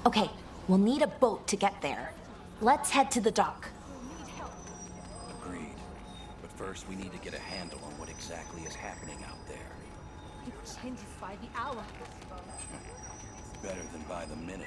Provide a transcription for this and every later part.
Okay, we'll need a boat to get there. Let's head to the dock. Agreed. But first we need to get a handle on what exactly is happening out there. It changes by the hour. Better than by the minute.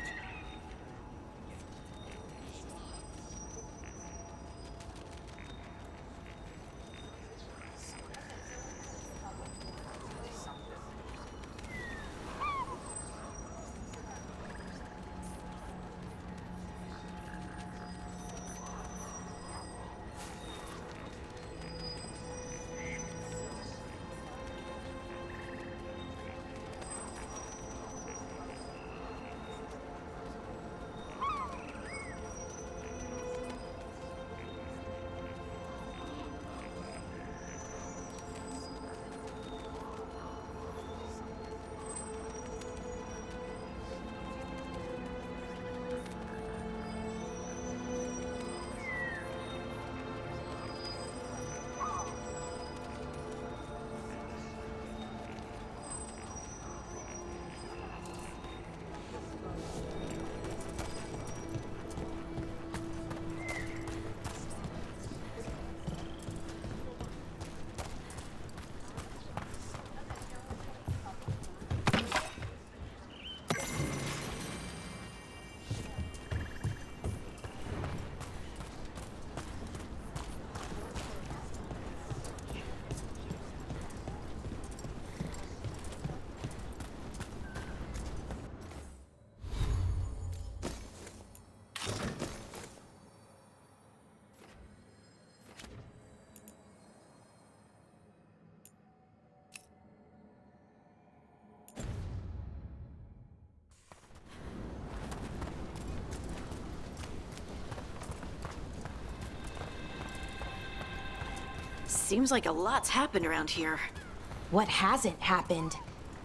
Seems like a lot's happened around here. What hasn't happened?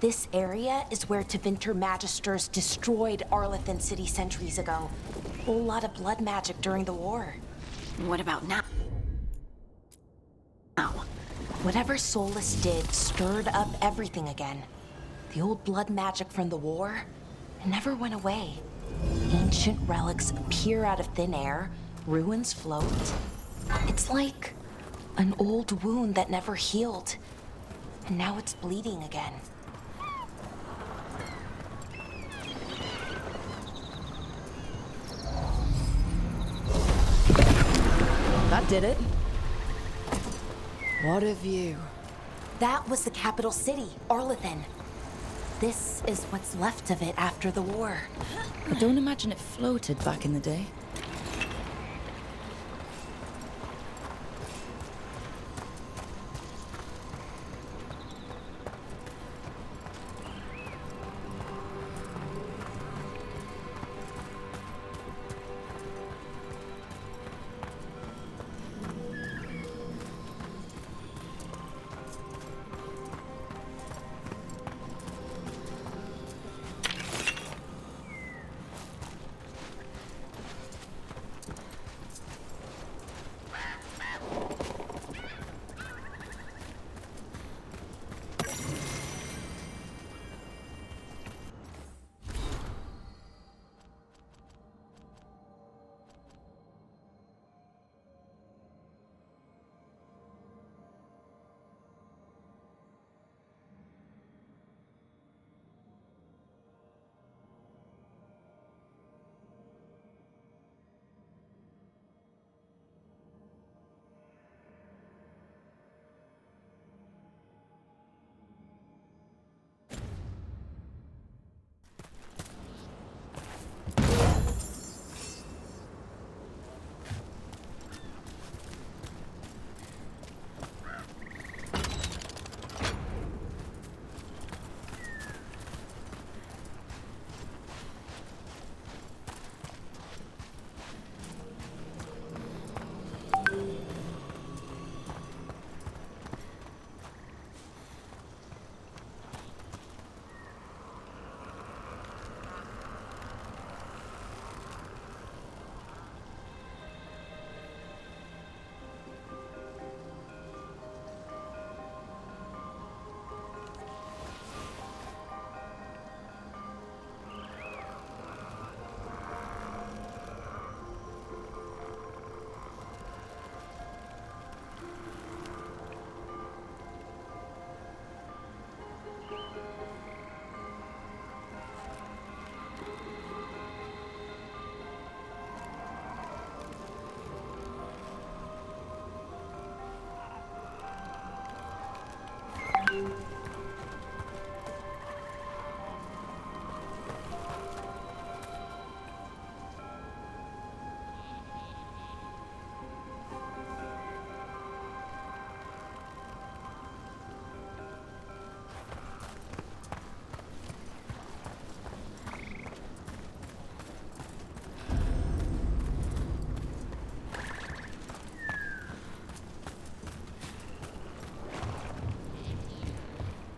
This area is where Tevinter Magisters destroyed Arlethan City centuries ago. A whole lot of blood magic during the war. What about now? Whatever Solus did stirred up everything again. The old blood magic from the war, it never went away. Ancient relics appear out of thin air, ruins float. It's like an old wound that never healed, and now it's bleeding again. That did it. What a view. That was the capital city, Arlethan. This is what's left of it after the war. I don't imagine it floated back in the day.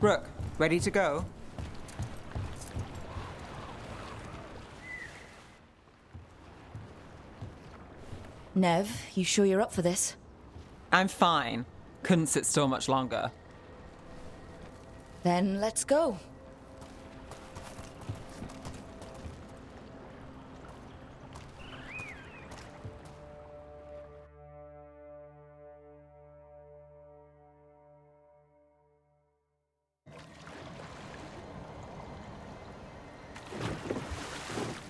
Rook, ready to go? Nev, you sure you're up for this? I'm fine. Couldn't sit still much longer. Then let's go.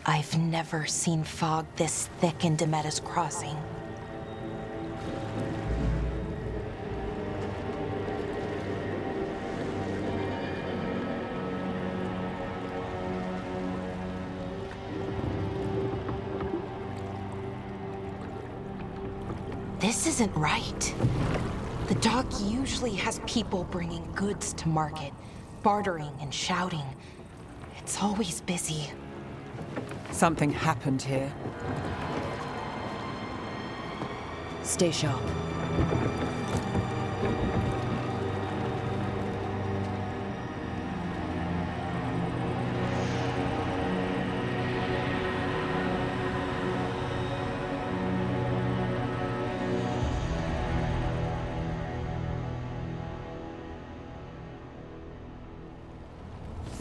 I've never seen fog this thick in D'mete's crossing. This isn't right. The dock usually has people bringing goods to market, bartering and shouting. It's always busy. Something happened here. Stay sharp.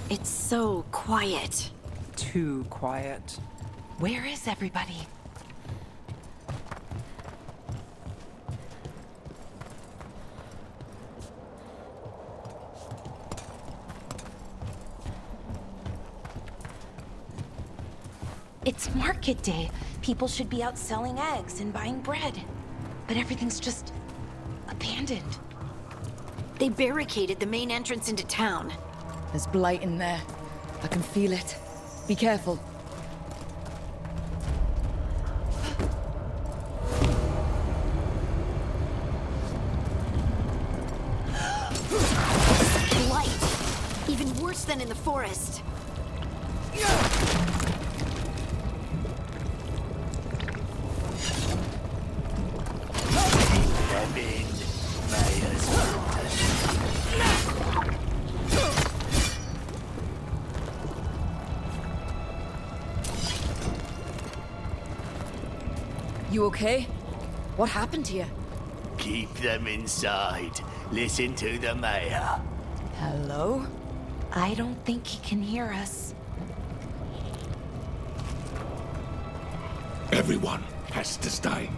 It's so quiet. Too quiet. Where is everybody? It's market day. People should be out selling eggs and buying bread. But everything's just abandoned. They barricaded the main entrance into town. There's blight in there. I can feel it. Be careful. Blight! Even worse than in the forest. You okay? What happened here? Keep them inside. Listen to the mayor. Hello? I don't think he can hear us. Everyone has to stay.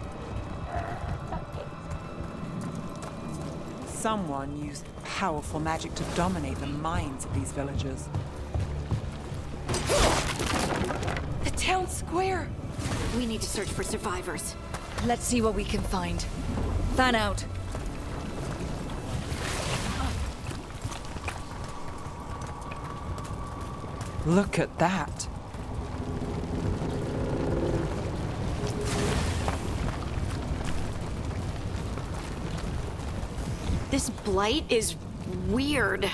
Someone used powerful magic to dominate the minds of these villagers. The town square! We need to search for survivors. Let's see what we can find. Fan out. Look at that. This blight is weird.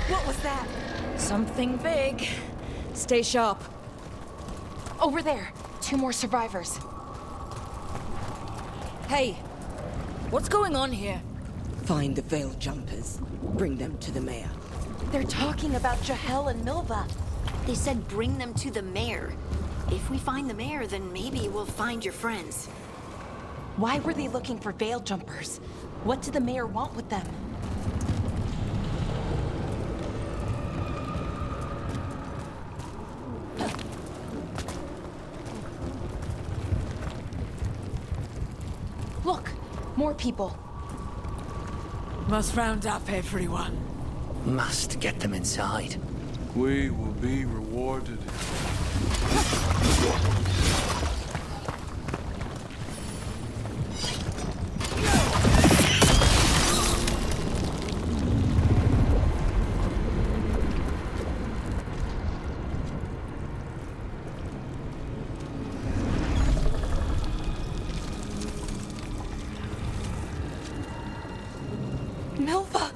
What was that? Something big. Stay sharp. Over there. 2 more survivors. Hey, what's going on here? Find the veil jumpers. Bring them to the mayor. They're talking about Jahel and Milva. They said bring them to the mayor. If we find the mayor, then maybe we'll find your friends. Why were they looking for veil jumpers? What did the mayor want with them? Look, more people. Must round up everyone. Must get them inside. We will be rewarded. Milva!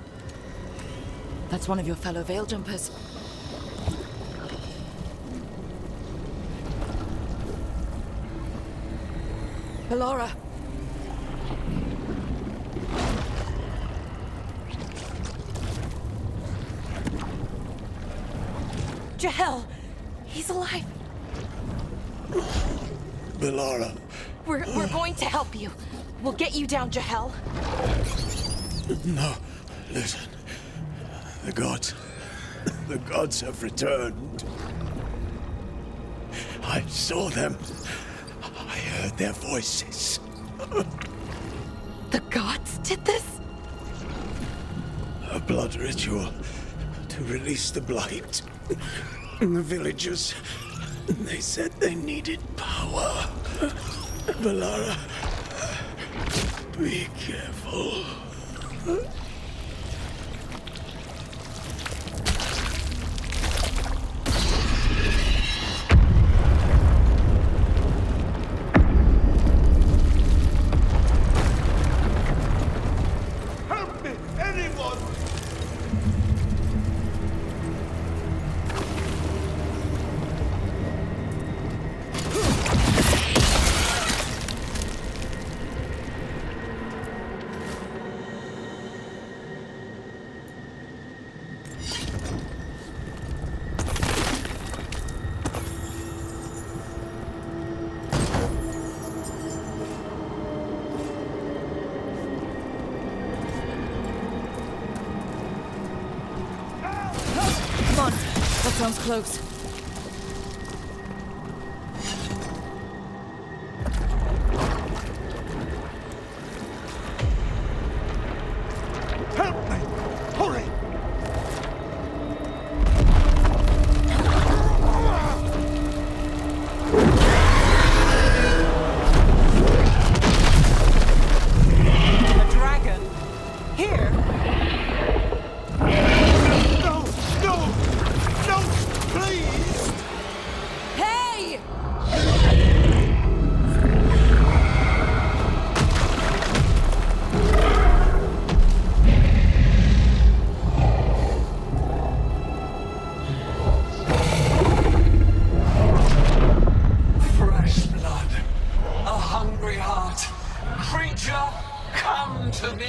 That's one of your fellow veil jumpers. Ballora! Jahel! He's alive! Ballora. We're going to help you. We'll get you down, Jahel. No, listen. The gods have returned. I saw them. I heard their voices. The gods did this? A blood ritual to release the blight. The villagers, they said they needed power. Ballora, be careful. Help me, anyone! Come on, that sounds close. Help me! Hurry! A dragon? Here? No! No! No! Please! Hey! Fresh blood, a hungry heart. Creature, come to me.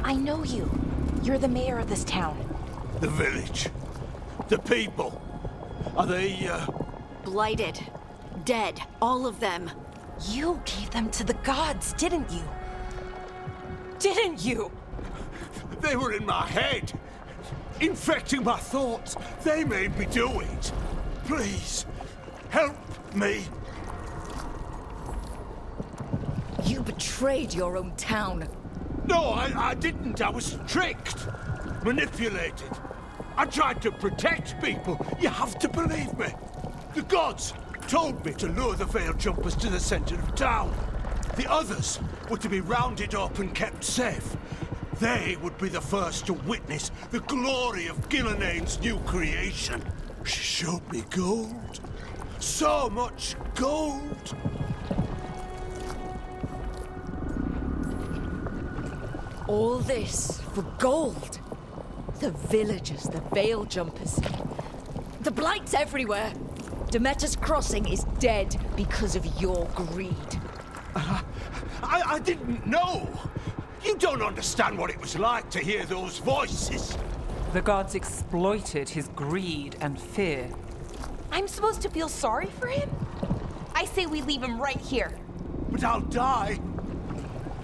I know you. You're the mayor of this town. The village. The people. Are they, Blighted. Dead. All of them. You gave them to the gods, didn't you? Didn't you? They were in my head. Infecting my thoughts. They made me do it. Please, help me. You betrayed your own town. No, I didn't. I was tricked. Manipulated. I tried to protect people. You have to believe me. The gods told me to lure the veil jumpers to the center of town. The others were to be rounded up and kept safe. They would be the first to witness the glory of Gilnenane's new creation. She showed me gold. So much gold. All this for gold. The villagers, the veil jumpers. The blight's everywhere. Demeter's Crossing is dead because of your greed. I didn't know. You don't understand what it was like to hear those voices. The gods exploited his greed and fear. I'm supposed to feel sorry for him? I say we leave him right here. But I'll die.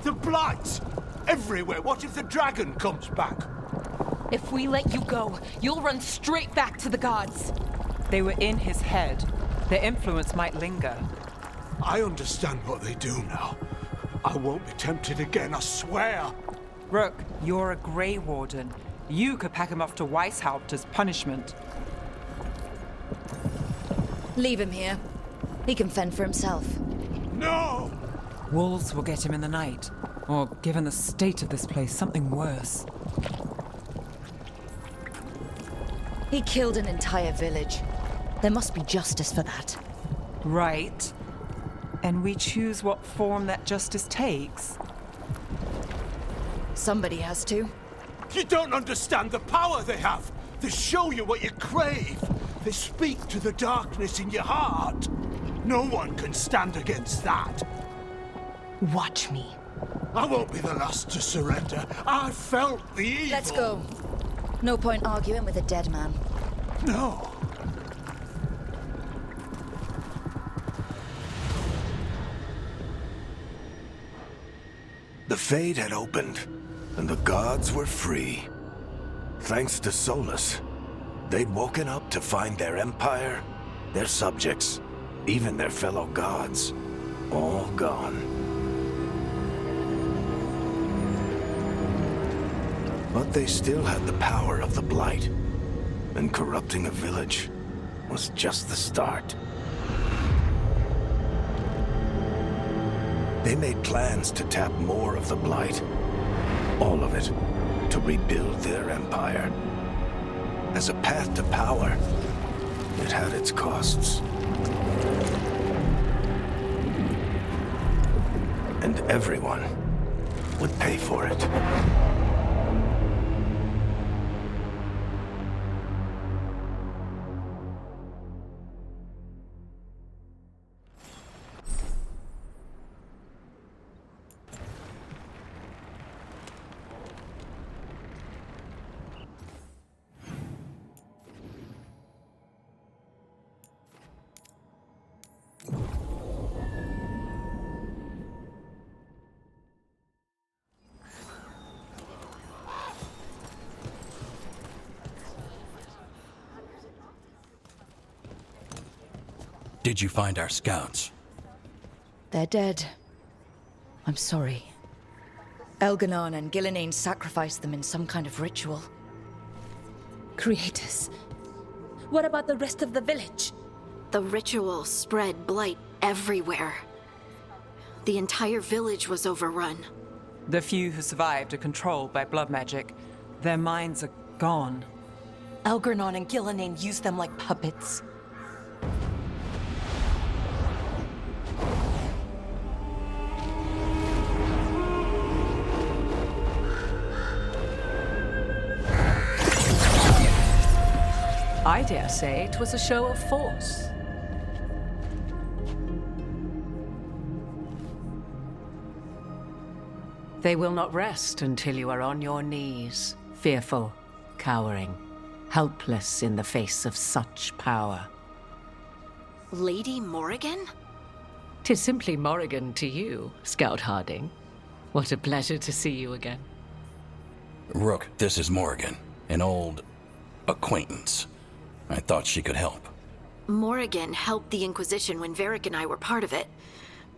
The blight. Everywhere. What if the dragon comes back? If we let you go, you'll run straight back to the gods. They were in his head. Their influence might linger. I understand what they do now. I won't be tempted again, I swear. Rook, you're a Grey Warden. You could pack him off to Weishaupt as punishment. Leave him here. He can fend for himself. No! Wolves will get him in the night. Or, given the state of this place, something worse. He killed an entire village. There must be justice for that. Right. And we choose what form that justice takes. Somebody has to. You don't understand the power they have. They show you what you crave. They speak to the darkness in your heart. No one can stand against that. Watch me. I won't be the last to surrender. I felt the evil. Let's go. No point arguing with a dead man. No. The Fade had opened, and the gods were free. Thanks to Solus, they'd woken up to find their empire, their subjects, even their fellow gods, all gone. But they still had the power of the Blight, and corrupting a village was just the start. They made plans to tap more of the Blight, all of it, to rebuild their empire. As a path to power, it had its costs. And everyone would pay for it. Did you find our scouts? They're dead. I'm sorry. Elganon and Gillenane sacrificed them in some kind of ritual. Creators. What about the rest of the village? The ritual spread blight everywhere. The entire village was overrun. The few who survived are controlled by blood magic. Their minds are gone. Elgarnon and Gillenane used them like puppets. I dare say it was a show of force. They will not rest until you are on your knees, fearful, cowering, helpless in the face of such power. Lady Morrigan? 'Tis simply Morrigan to you, Scout Harding. What a pleasure to see you again. Rook, this is Morrigan, an old acquaintance. I thought she could help. Morrigan helped the Inquisition when Varric and I were part of it.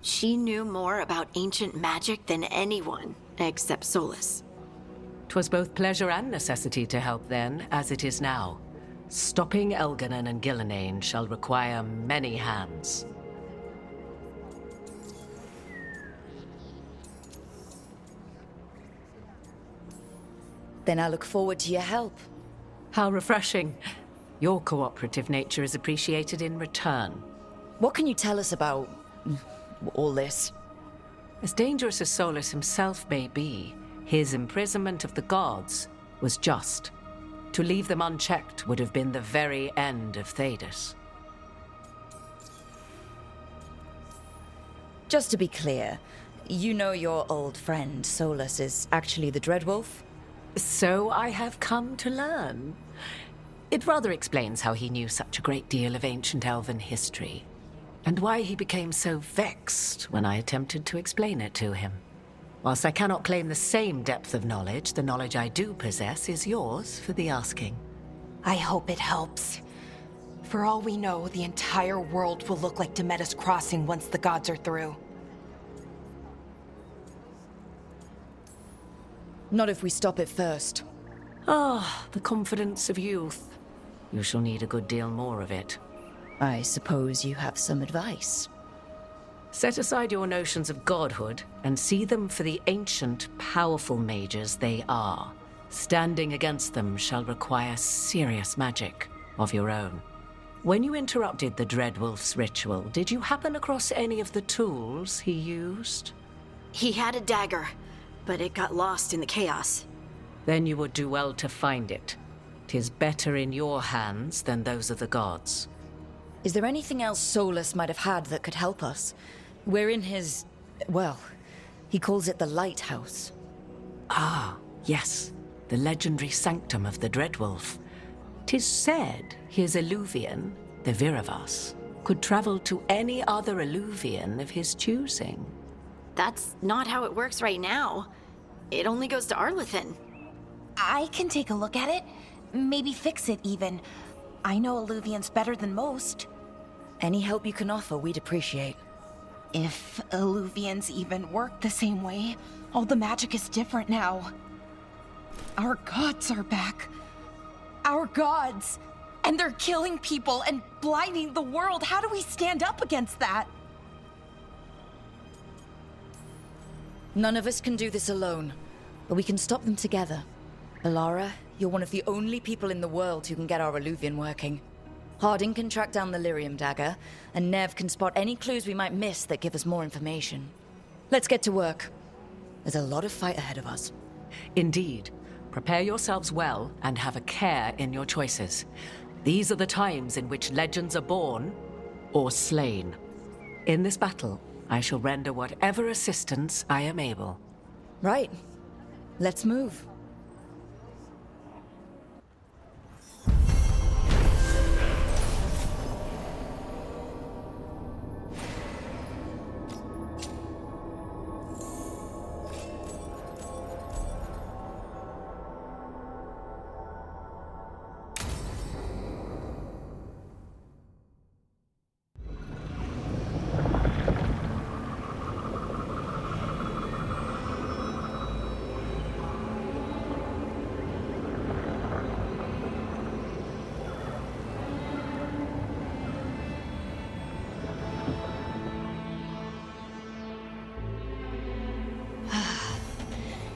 She knew more about ancient magic than anyone, except Solus. 'Twas both pleasure and necessity to help then, as it is now. Stopping Elganon and Gillenane shall require many hands. Then I look forward to your help. How refreshing. Your cooperative nature is appreciated in return. What can you tell us about all this? As dangerous as Solus himself may be, his imprisonment of the gods was just. To leave them unchecked would have been the very end of Thedas. Just to be clear, you know your old friend Solus is actually the Dreadwolf? So I have come to learn. It rather explains how he knew such a great deal of ancient elven history, and why he became so vexed when I attempted to explain it to him. Whilst I cannot claim the same depth of knowledge, the knowledge I do possess is yours for the asking. I hope it helps. For all we know, the entire world will look like D'met's Crossing once the gods are through. Not if we stop it first. Ah, the confidence of youth. You shall need a good deal more of it. I suppose you have some advice. Set aside your notions of godhood and see them for the ancient, powerful mages they are. Standing against them shall require serious magic of your own. When you interrupted the Dreadwolf's ritual, did you happen across any of the tools he used? He had a dagger, but it got lost in the chaos. Then you would do well to find it. 'Tis better in your hands than those of the gods. Is there anything else Solus might have had that could help us? We're in his... well, he calls it the Lighthouse. Ah, yes. The legendary sanctum of the Dreadwolf. 'Tis said his Illuvian, the Viravas, could travel to any other Illuvian of his choosing. That's not how it works right now. It only goes to Arlethan. I can take a look at it. Maybe fix it, even. I know Illuvians better than most. Any help you can offer, we'd appreciate. If Illuvians even work the same way, all the magic is different now. Our gods are back. Our gods! And they're killing people and blinding the world. How do we stand up against that? None of us can do this alone, but we can stop them together. Alara, you're one of the only people in the world who can get our Illuvian working. Harding can track down the lyrium dagger, and Nev can spot any clues we might miss that give us more information. Let's get to work. There's a lot of fight ahead of us. Indeed. Prepare yourselves well and have a care in your choices. These are the times in which legends are born or slain. In this battle, I shall render whatever assistance I am able. Right. Let's move.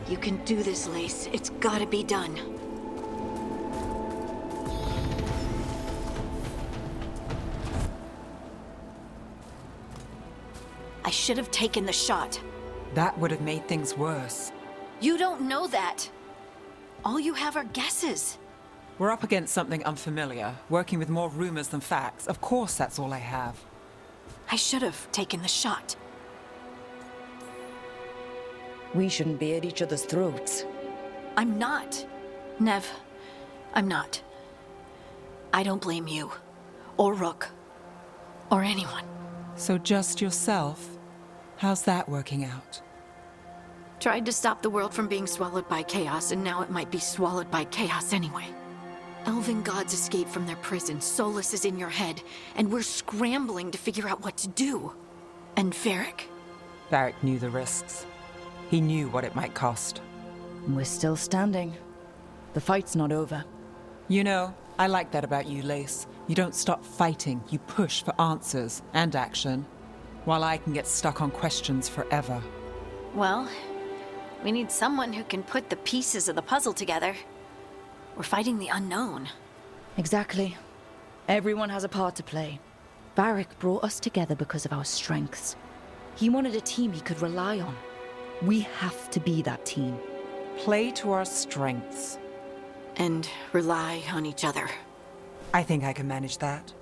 You can do this, Lace. It's gotta be done. I should have taken the shot. That would have made things worse. You don't know that. All you have are guesses. We're up against something unfamiliar, working with more rumors than facts. Of course that's all I have. I should have taken the shot. We shouldn't be at each other's throats. I'm not. Nev, I'm not. I don't blame you. Or Rook. Or anyone. So just yourself? How's that working out? Tried to stop the world from being swallowed by chaos, and now it might be swallowed by chaos anyway. Elven gods escaped from their prison, Solus is in your head, and we're scrambling to figure out what to do. And Varric? Varric knew the risks. He knew what it might cost. We're still standing. The fight's not over. You know, I like that about you, Lace. You don't stop fighting, you push for answers and action, while I can get stuck on questions forever. Well, we need someone who can put the pieces of the puzzle together. We're fighting the unknown. Exactly. Everyone has a part to play. Varric brought us together because of our strengths. He wanted a team he could rely on. We have to be that team. Play to our strengths. And rely on each other. I think I can manage that.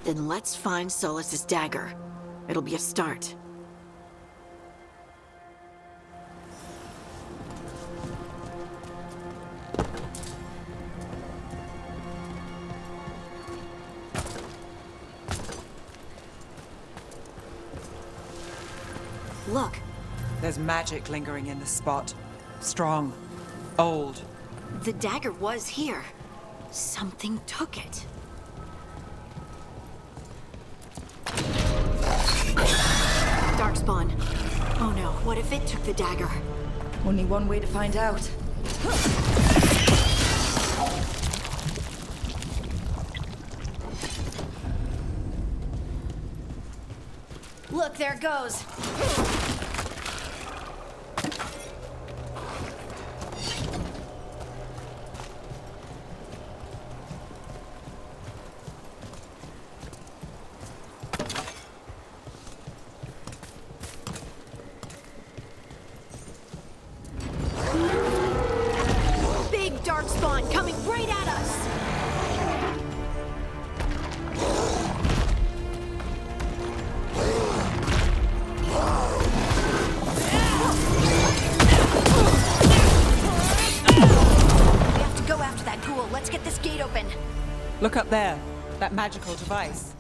Then let's find Solus's dagger. It'll be a start. Look. There's magic lingering in this spot. Strong. Old. The dagger was here. Something took it. Darkspawn. Oh no, what if it took the dagger? Only one way to find out. Look, there it goes. Big darkspawn coming right at us. Let's get this gate open. Look up there. That magical device.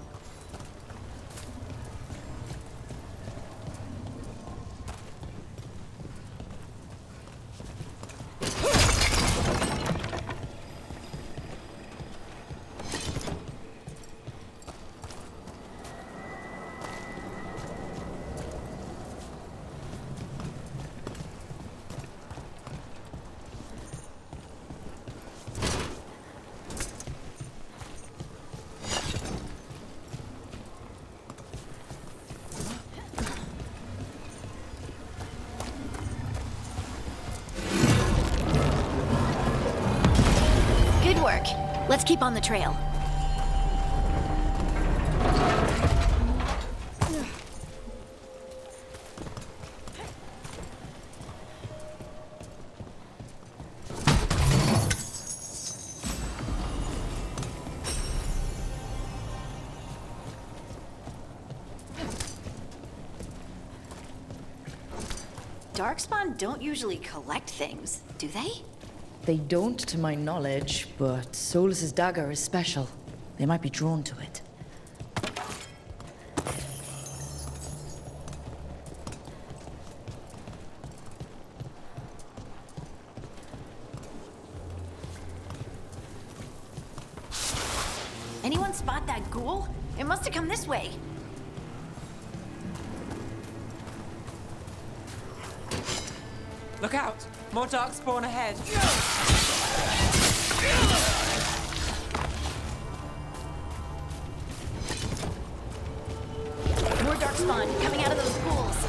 Let's keep on the trail. Darkspawn don't usually collect things, do they? They don't, to my knowledge, but Solus's dagger is special. They might be drawn to it. Anyone spot that ghoul? It must have come this way. Look out! More darkspawn ahead. More darkspawn coming out of those pools.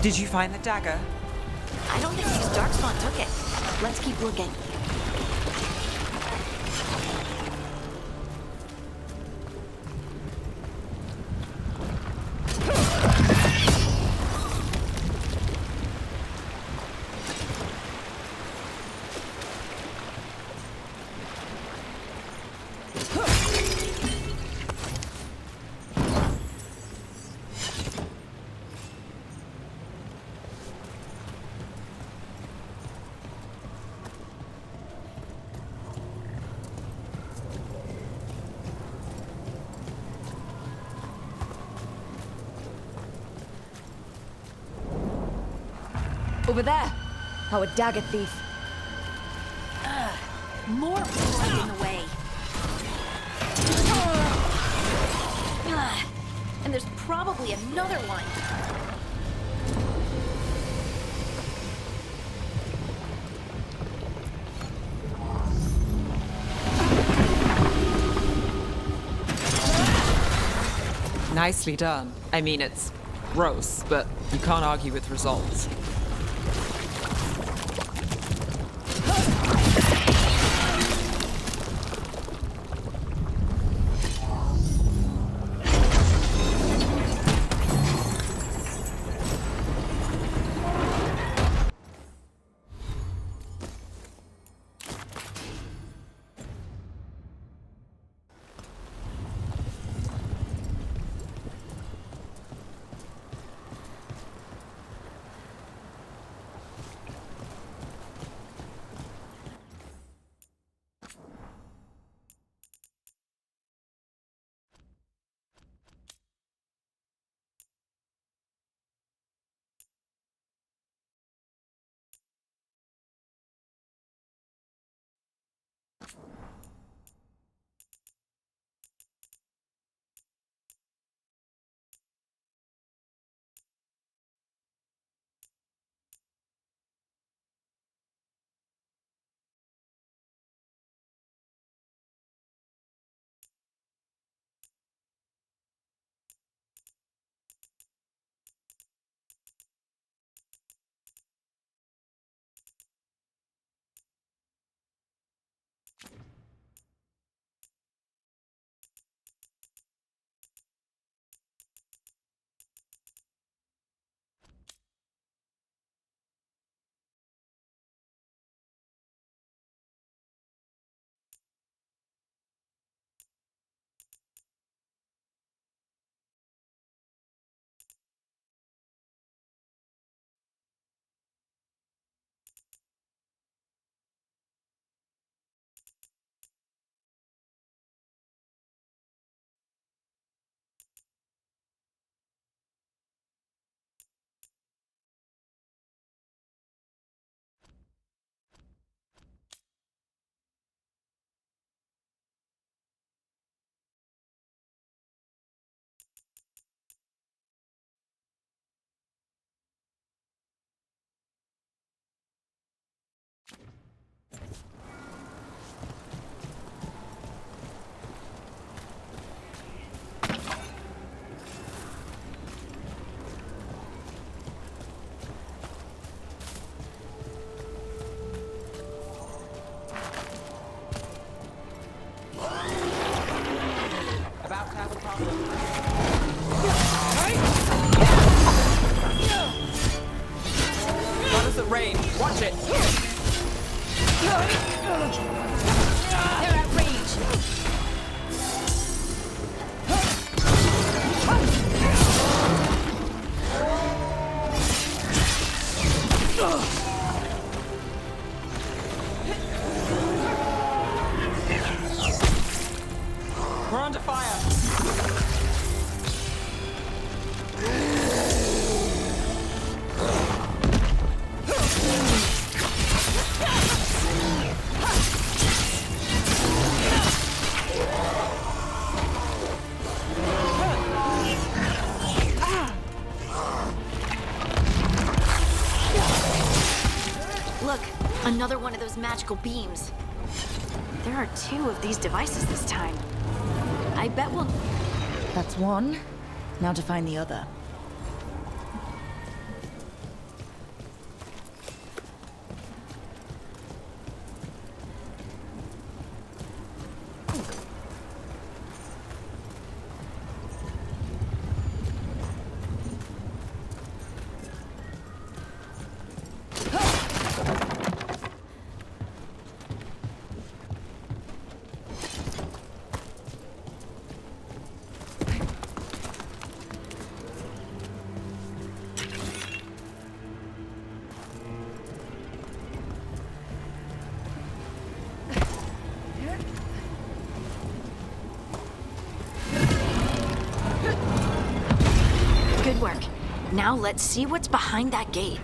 Did you find the dagger? I don't think these darkspawn took it. Let's keep looking. Over there! Our dagger thief. More blood in the way. And there's probably another one. Nicely done. I mean, it's gross, but you can't argue with results. About to have a problem. Got us at range. Watch it. They're at range. We're under fire. Look, another one of those magical beams. There are 2 of these devices this time. I bet we'll... That's one. Now to find the other. Good work. Now let's see what's behind that gate.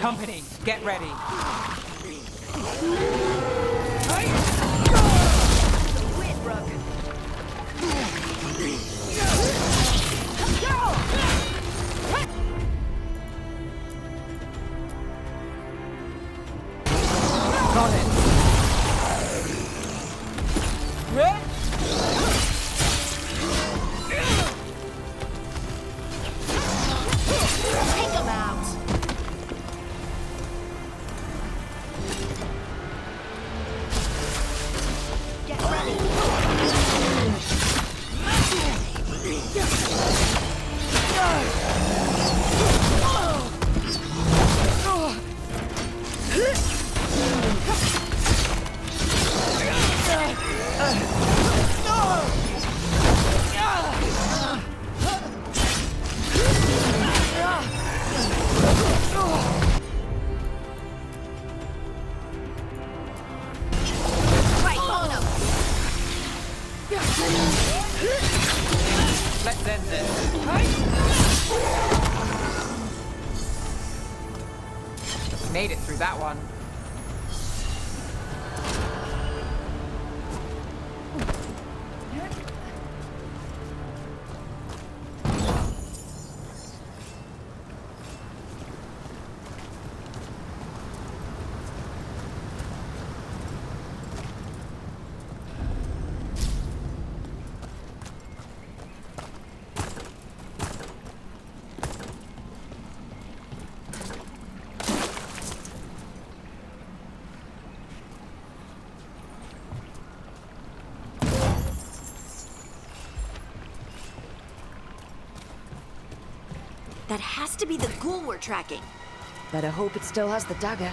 Company, get ready. Got it. Take them out! Get ready! Let's end this. Made it through that one. That has to be the ghoul we're tracking. Better hope it still has the dagger.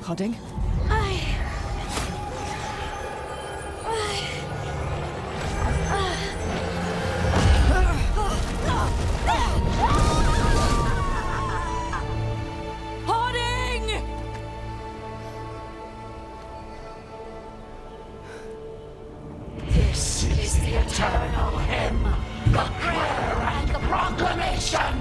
Hodding? This is the eternal hymn, the prayer and the proclamation.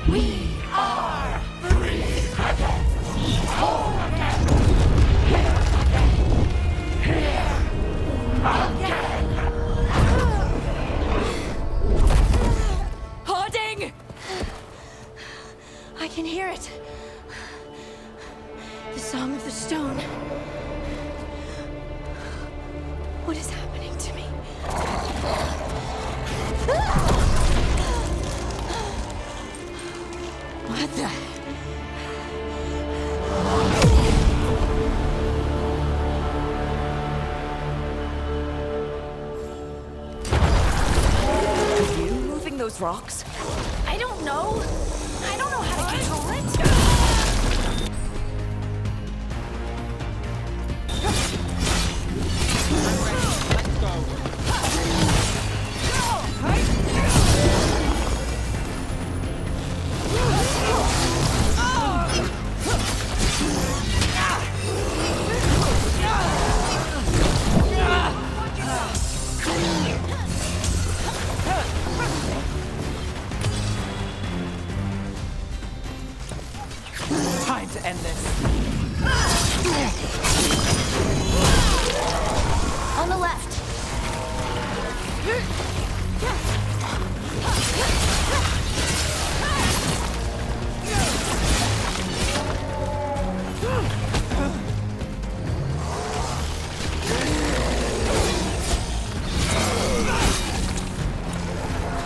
We are free again, whole again, here again. Hoarding! I can hear it. The song of the stone. What is happening to me? What the? Are you moving those rocks? I don't know. I don't know how to control it. Let's go. Time to end this. On the left.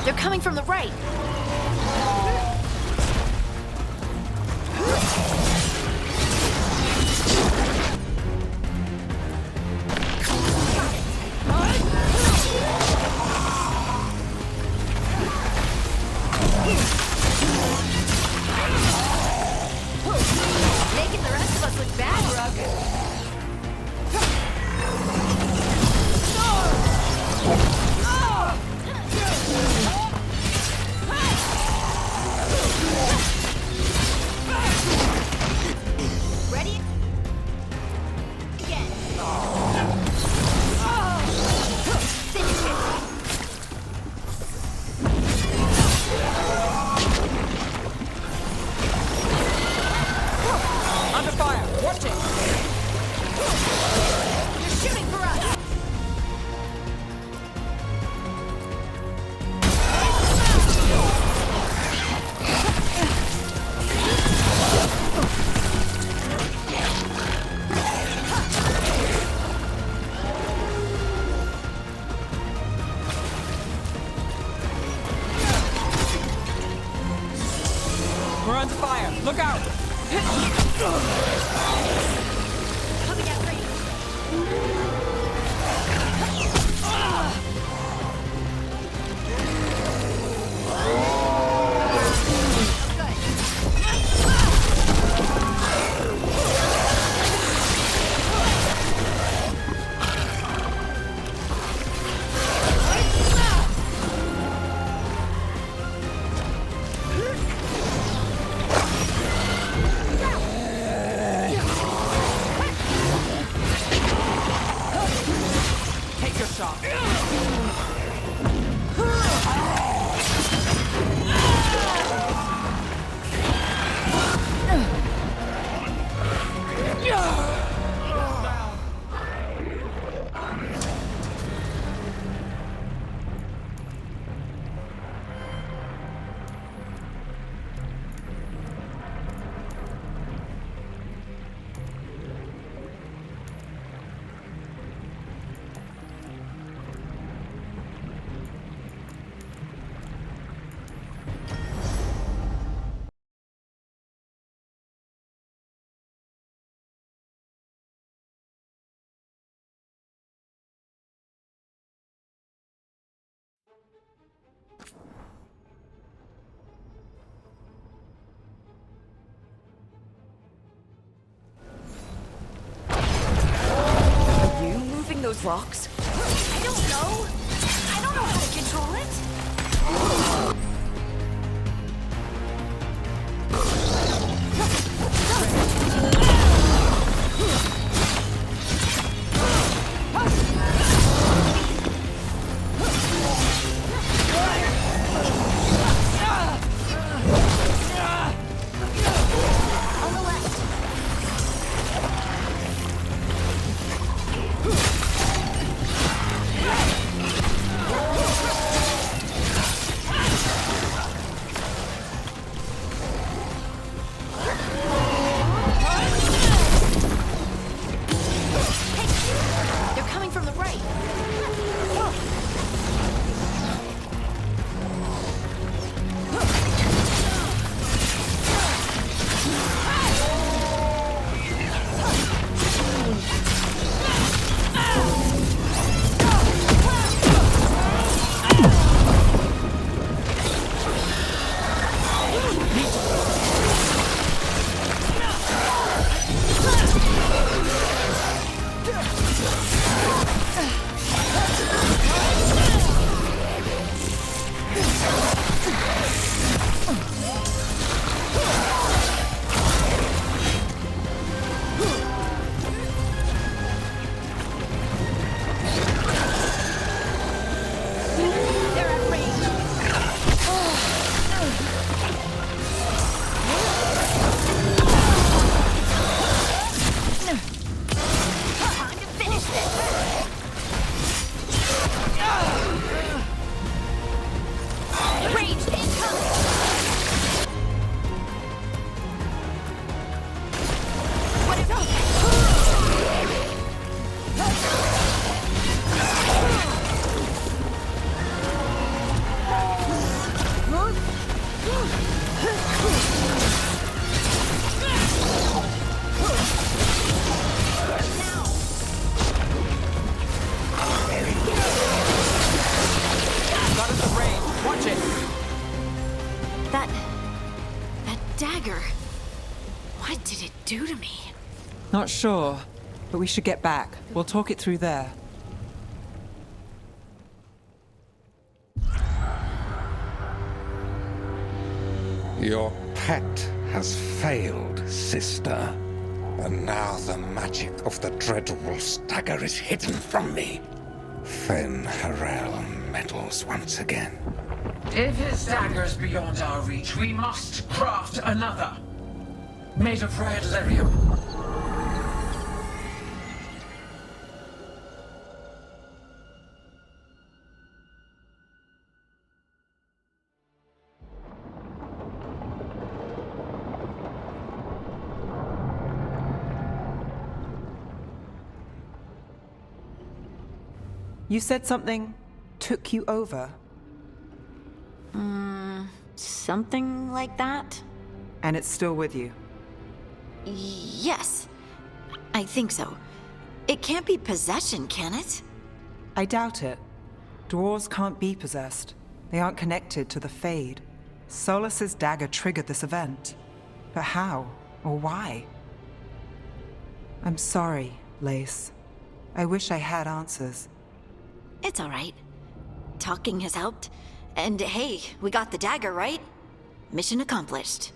They're coming from the right. fire! Look out! Coming at range. Take your shot. Are you moving those rocks? I don't know. I don't know how to control it. On the left. They're coming from the right. They're at range. Time to finish this. Ranged incoming. What is Got us at range. Watch it. that dagger? What did it do to me? Not sure, but we should get back. We'll talk it through there. Your pet has failed, sister. And now the magic of the dreadful stagger is hidden from me. Fen Harel meddles once again. If his dagger's beyond our reach, we must craft another. Made of red lyrium. You said something took you over? Something like that? And it's still with you? Yes. I think so. It can't be possession, can it? I doubt it. Dwarves can't be possessed. They aren't connected to the Fade. Solus's dagger triggered this event. But how? Or why? I'm sorry, Lace. I wish I had answers. It's all right. Talking has helped. And hey, we got the dagger, right? Mission accomplished.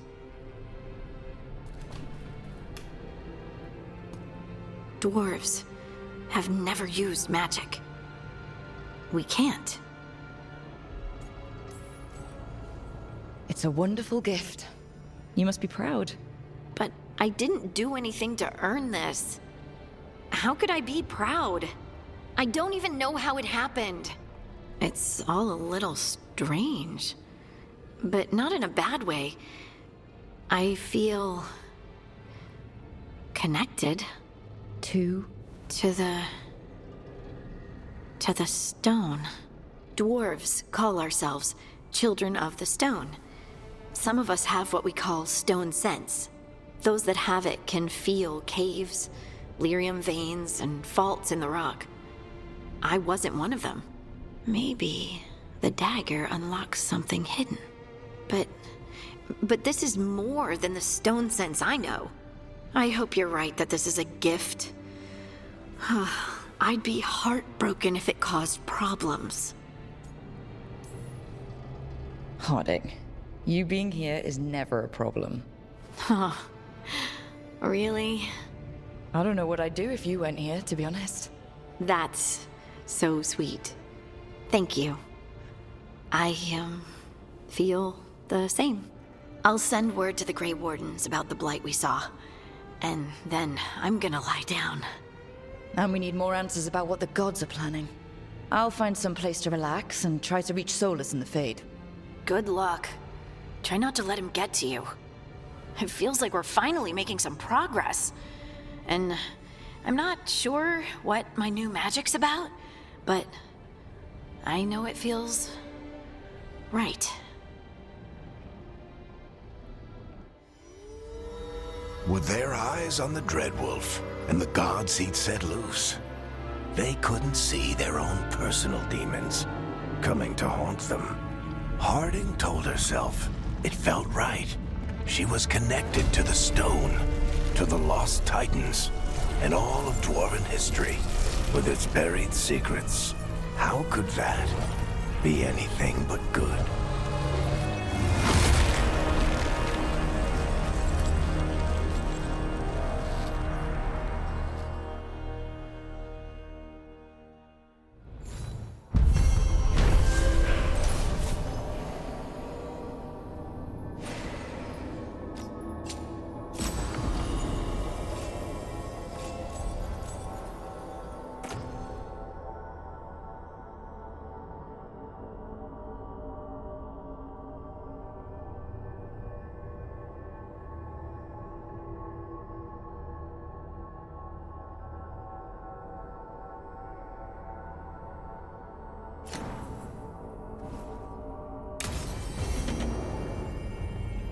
Dwarves have never used magic. We can't. It's a wonderful gift. You must be proud. But I didn't do anything to earn this. How could I be proud? I don't even know how it happened. It's all a little strange. But not in a bad way. I feel... connected. To the stone. Dwarves call ourselves children of the stone. Some of us have what we call stone sense. Those that have it can feel caves, lyrium veins, and faults in the rock. I wasn't one of them. Maybe the dagger unlocks something hidden. But this is more than the stone sense I know. I hope you're right that this is a gift. I'd be heartbroken if it caused problems. Harding, you being here is never a problem. Huh. Really? I don't know what I'd do if you weren't here, to be honest. That's so sweet. Thank you. I, feel the same. I'll send word to the Grey Wardens about the blight we saw. And then I'm gonna lie down. And we need more answers about what the gods are planning. I'll find some place to relax and try to reach Solus in the Fade. Good luck. Try not to let him get to you. It feels like we're finally making some progress. And I'm not sure what my new magic's about, but I know it feels right. With their eyes on the Dreadwolf and the gods he'd set loose, they couldn't see their own personal demons coming to haunt them. Harding told herself it felt right. She was connected to the stone, to the lost titans, and all of Dwarven history, with its buried secrets. How could that be anything but good?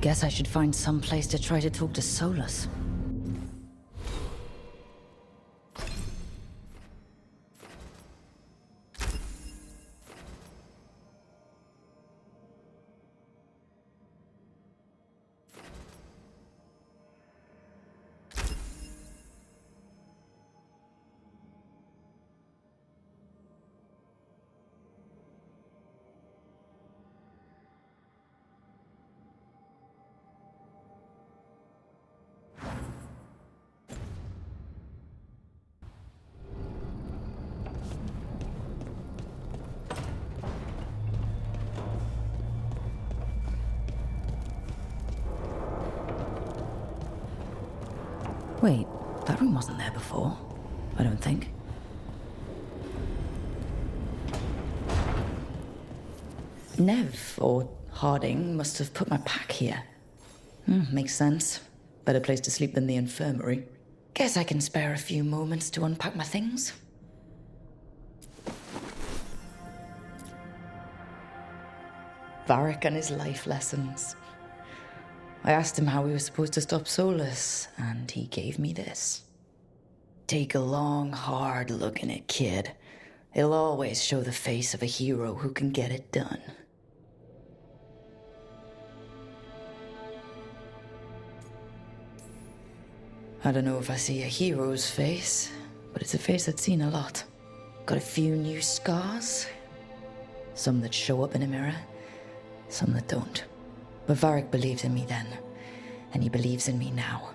Guess I should find some place to try to talk to Solus. Wait, that room wasn't there before, I don't think. Nev, or Harding, must have put my pack here. Makes sense. Better place to sleep than the infirmary. Guess I can spare a few moments to unpack my things. Varric and his life lessons. I asked him how we were supposed to stop Solus, and he gave me this. Take a long, hard look in it, kid. It'll always show the face of a hero who can get it done. I don't know if I see a hero's face, but it's a face that's seen a lot. Got a few new scars. Some that show up in a mirror, some that don't. But Varric believed in me then, and he believes in me now.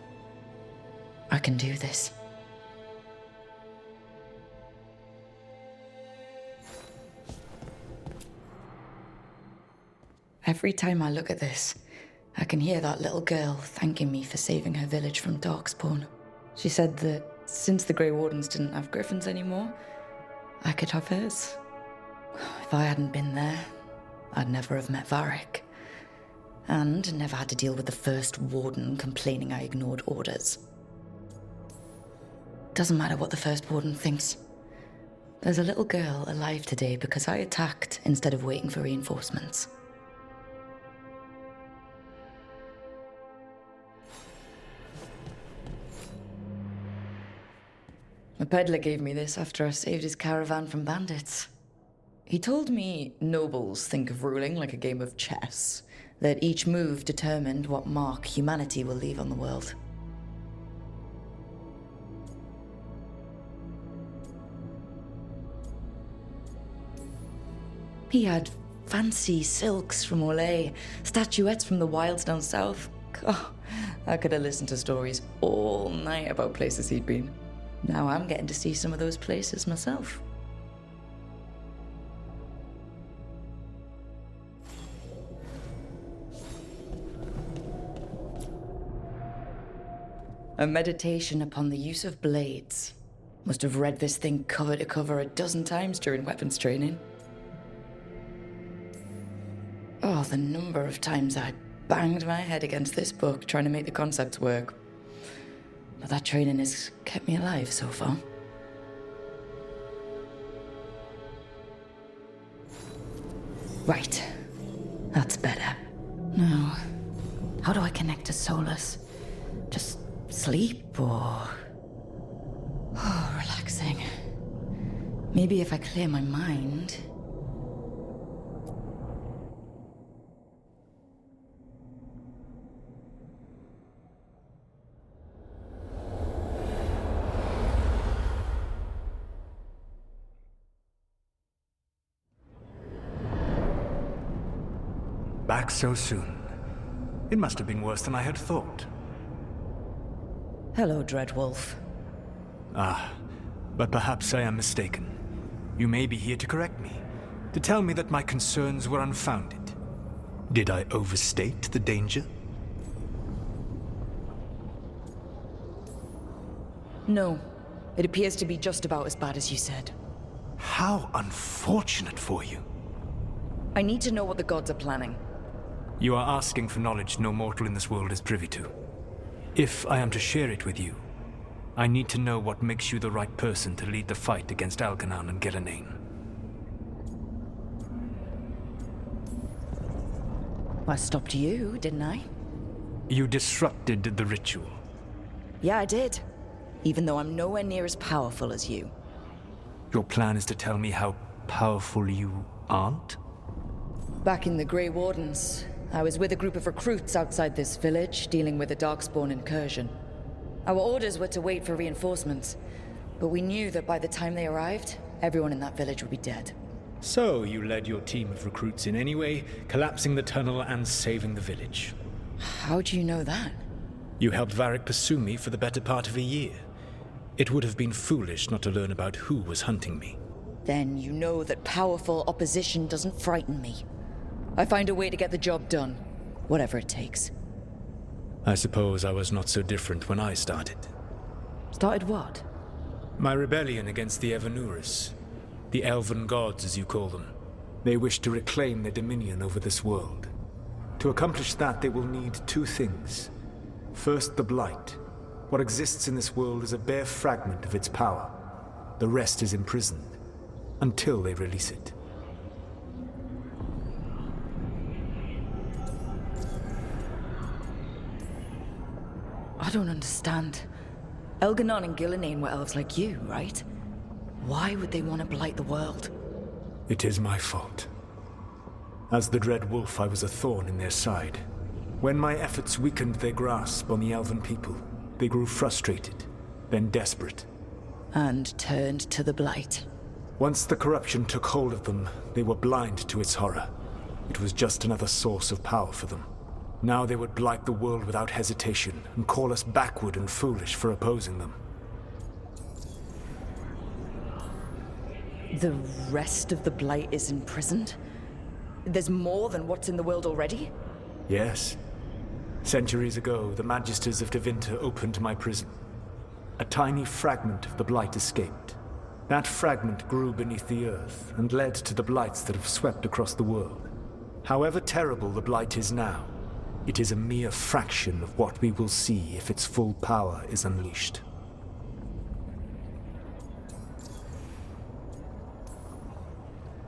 I can do this. Every time I look at this, I can hear that little girl thanking me for saving her village from Darkspawn. She said that since the Grey Wardens didn't have griffins anymore, I could have hers. If I hadn't been there, I'd never have met Varric. And never had to deal with the first warden complaining I ignored orders. Doesn't matter what the first warden thinks. There's a little girl alive today because I attacked instead of waiting for reinforcements. A peddler gave me this after I saved his caravan from bandits. He told me nobles think of ruling like a game of chess, that each move determined what mark humanity will leave on the world. He had fancy silks from Olay, statuettes from the wilds down south. Oh, I could have listened to stories all night about places he'd been. Now I'm getting to see some of those places myself. A meditation upon the use of blades. Must have read this thing cover to cover a dozen times during weapons training. Oh, the number of times I banged my head against this book trying to make the concepts work. But that training has kept me alive so far. Right. That's better. Now, how do I connect to Solus? Just sleep or... Oh, relaxing. Maybe if I clear my mind... Back so soon. It must have been worse than I had thought. Hello, Dreadwolf. Ah, but perhaps I am mistaken. You may be here to correct me, to tell me that my concerns were unfounded. Did I overstate the danger? No. It appears to be just about as bad as you said. How unfortunate for you. I need to know what the gods are planning. You are asking for knowledge no mortal in this world is privy to. If I am to share it with you, I need to know what makes you the right person to lead the fight against Algernon and Geranane. I stopped you, didn't I? You disrupted the ritual. Yeah, I did. Even though I'm nowhere near as powerful as you. Your plan is to tell me how powerful you aren't? Back in the Grey Wardens, I was with a group of recruits outside this village, dealing with a Darkspawn incursion. Our orders were to wait for reinforcements, but we knew that by the time they arrived, everyone in that village would be dead. So you led your team of recruits in any way, collapsing the tunnel and saving the village. How do you know that? You helped Varric pursue me for the better part of a year. It would have been foolish not to learn about who was hunting me. Then you know that powerful opposition doesn't frighten me. I find a way to get the job done, whatever it takes. I suppose I was not so different when I started. Started what? My rebellion against the Evanuris. The elven gods, as you call them. They wish to reclaim their dominion over this world. To accomplish that, they will need two things. First, the Blight. What exists in this world is a bare fragment of its power. The rest is imprisoned, until they release it. I don't understand. Elganon and Gillenane were elves like you, right? Why would they want to blight the world? It is my fault. As the Dread Wolf, I was a thorn in their side. When my efforts weakened their grasp on the elven people, they grew frustrated, then desperate. And turned to the blight. Once the corruption took hold of them, they were blind to its horror. It was just another source of power for them. Now they would blight the world without hesitation and call us backward and foolish for opposing them. The rest of the blight is imprisoned? There's more than what's in the world already? Yes. Centuries ago, the Magisters of Tevinter opened my prison. A tiny fragment of the blight escaped. That fragment grew beneath the earth and led to the blights that have swept across the world. However terrible the blight is now, it is a mere fraction of what we will see if its full power is unleashed.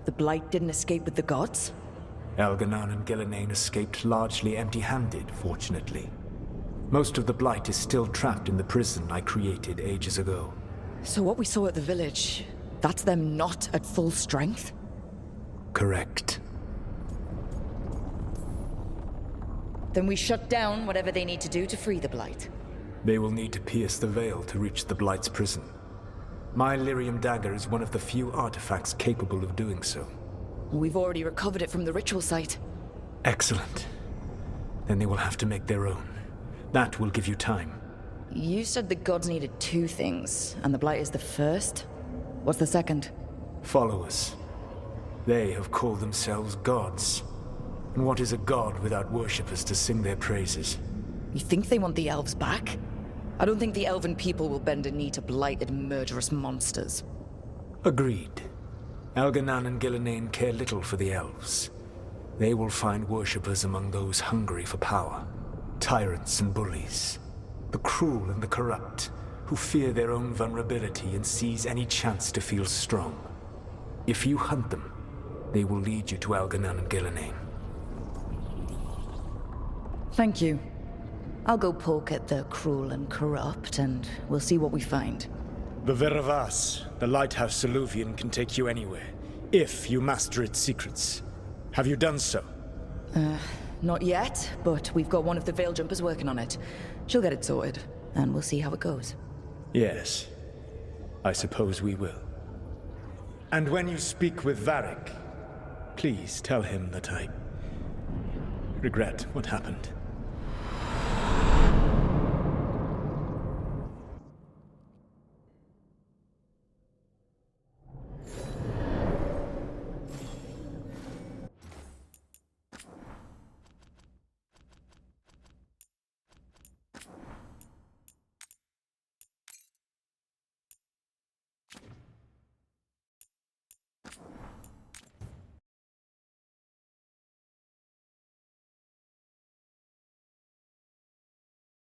The blight didn't escape with the gods? Elganon and Gillenane escaped largely empty-handed, fortunately. Most of the blight is still trapped in the prison I created ages ago. So what we saw at the village, that's them not at full strength? Correct. Then we shut down whatever they need to do to free the blight. They will need to pierce the veil to reach the blight's prison. My lyrium dagger is one of the few artifacts capable of doing so. We've already recovered it from the ritual site. Excellent. Then they will have to make their own. That will give you time. You said the gods needed 2 things, and the blight is the first? What's the second? Followers. They have called themselves gods. And what is a god without worshippers to sing their praises? You think they want the elves back? I don't think the elven people will bend a knee to blighted, murderous monsters. Agreed. Elganon and Gillenane care little for the elves. They will find worshippers among those hungry for power. Tyrants and bullies. The cruel and the corrupt, who fear their own vulnerability and seize any chance to feel strong. If you hunt them, they will lead you to Elganon and Gillenane. Thank you. I'll go poke at the cruel and corrupt, and we'll see what we find. The Veravas, the lighthouse Soluvian, can take you anywhere, if you master its secrets. Have you done so? Not yet, but we've got one of the veil jumpers working on it. She'll get it sorted, and we'll see how it goes. Yes. I suppose we will. And when you speak with Varric, please tell him that I regret what happened.